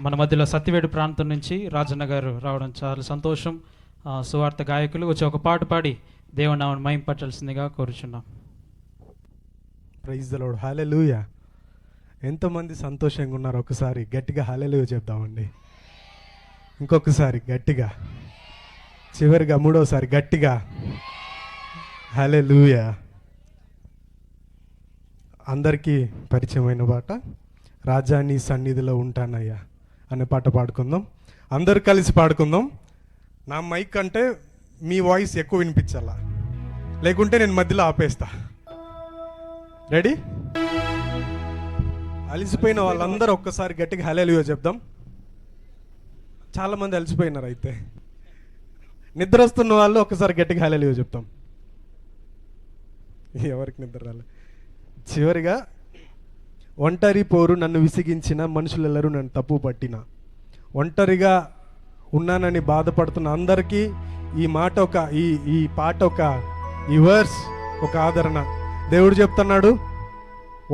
మన మధ్యలో సత్యవేడు ప్రాంతం నుంచి రాజన్న గారు రావడం చాలా సంతోషం. సువార్త గాయకులు వచ్చి ఒక పాట పాడి దేవుని నామమును మహిమపరచాల్సిందిగా కోరుచున్నాం. Praise the Lord. హల్లెలూయా. ఎంతమంది సంతోషంగా ఉన్నారు? ఒకసారి గట్టిగా హల్లెలూయా చెప్దామండి. ఇంకొకసారి గట్టిగా, చివరిగా మూడోసారి గట్టిగా హల్లెలూయా. అందరికీ పరిచయమైన పాట, రాజా నీ సన్నిధిలో ఉంటానయ్యా అనే పాట పాడుకుందాం. అందరు కలిసి పాడుకుందాం. నా మైక్ అంటే మీ వాయిస్ ఎక్కువ వినిపించాలా, లేకుంటే నేను మధ్యలో ఆపేస్తా. రెడీ? అలసిపోయిన వాళ్ళందరూ ఒక్కసారి గట్టిగా హల్లెలూయా చెప్దాం. చాలామంది అలసిపోయినారు. అయితే నిద్ర వస్తున్న వాళ్ళు ఒక్కసారి గట్టిగా హల్లెలూయా చెప్తాం. ఎవరికి నిద్ర రాలే. చివరిగా, ఒంటరి పోరు నన్ను విసిగించిన మనుషులెల్లరూ నన్ను తప్పు పట్టిన. ఒంటరిగా ఉన్నానని బాధపడుతున్న అందరికీ ఈ మాట ఈ పాట ఈ వర్స్ ఒక ఆదరణ. దేవుడు చెప్తున్నాడు,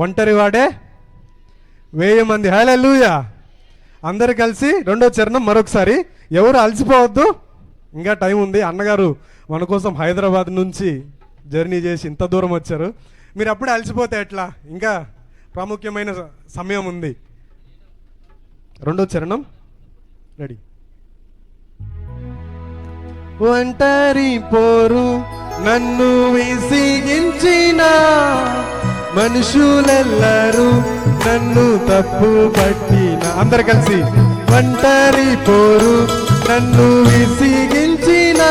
ఒంటరి వాడే 1000 మంది. హల్లెలూయా. అందరు కలిసి రెండో చరణం మరొకసారి. ఎవరు అలసిపోవద్దు, ఇంకా టైం ఉంది. అన్నగారు మన కోసం హైదరాబాద్ నుంచి జర్నీ చేసి ఇంత దూరం వచ్చారు. మీరు అప్పుడే అలసిపోతే ఎట్లా? ఇంకా ప్రాముఖ్యమైన సమయం ఉంది. రెండో చరణం రెడీ. ఒంటరి పోరు నన్ను విసిగించిన మనుషులెల్లరూ నన్ను తప్పు పట్టిన. అందరు కలిసి. ఒంటరి పోరు నన్ను విసిగించిన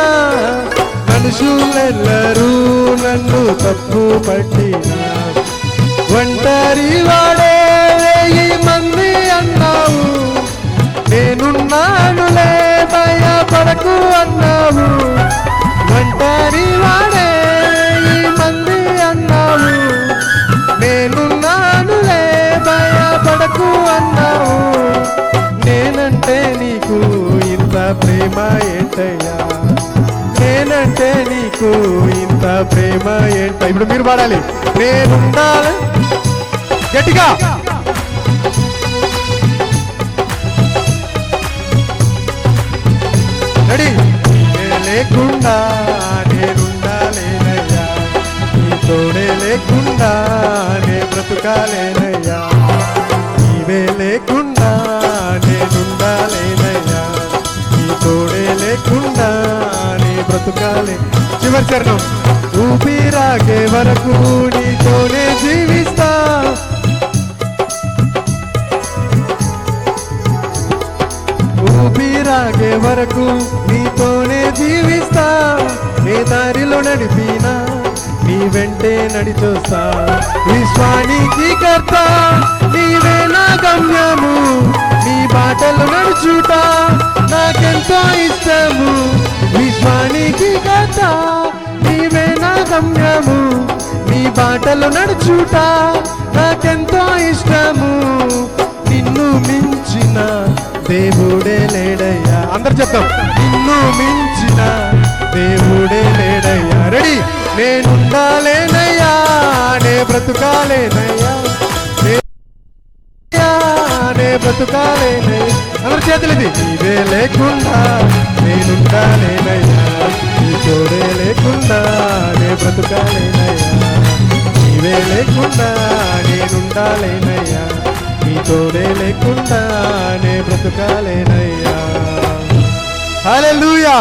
మనుషులెల్లరూ నన్ను తప్పు పట్టిన. ఒంటరి వాడే 1000 మంది అన్నావు, నేనున్నానులే భయపడకు అన్నావు. ఒంటరి వాడే 1000 మంది అన్నావు, నేనున్నానులే భయపడకు అన్నావు. నేనంటే నీకు ఇంత ప్రేమ ఏంటయ్యా, నేనంటే నీకు ఇంత ప్రేమ ఏంట. ఇప్పుడు మీరు పాడాలి. నేనుండాలి గట్టిగా. రెడీ? లేకుండా నేనుండాలేనయ్యా, నీ తోడే లేకుండా నే బ్రతుకాలేనయ్యా. నీవే లేకుండా నేనుండాలేనయ్యా, నీ తోడే లేకుండా నే బ్రతుకాలే. చివరి చరణం. ఊపిరాగే వరకు నీతోనే జీవిస్తా, ఊపిరాగే వరకు నీతోనే జీవిస్తా. నీ దారిలో నడిపినా నీ వెంటే నడిచొస్తా. విశ్వానికి కర్త నీవే నా గమ్యము, నీ బాటలు నడుచుట నాకెంతో ఇష్టము. విశ్వానికి కర్త నీవే నా గమ్యము, నీ బాటలు నడుచుట నాకెంతో ఇష్టము. నిన్ను మించిన దేవుడే లేడయ్యా. అందరు చెప్తాం. నిన్ను మించిన దేవుడే లేడయ్యా. రెడీ? నేనుండాలేనయ్యా, నే బ్రతుకాలేనయ్యా, నే బ్రతుకాలేనయ్యా. అందరు చేతులు ఇది. నీవే లేకుండా నేనుండాలేనయ్యా, నీ తోడే లేకుండా నే బ్రతుకాలేనయ్యా. నీవే లేకుండా నేనుండాలేనయ్యా, నీ తోడే లేకుండా నే బ్రతుకాలేనయ్యా. హల్లెలూయా.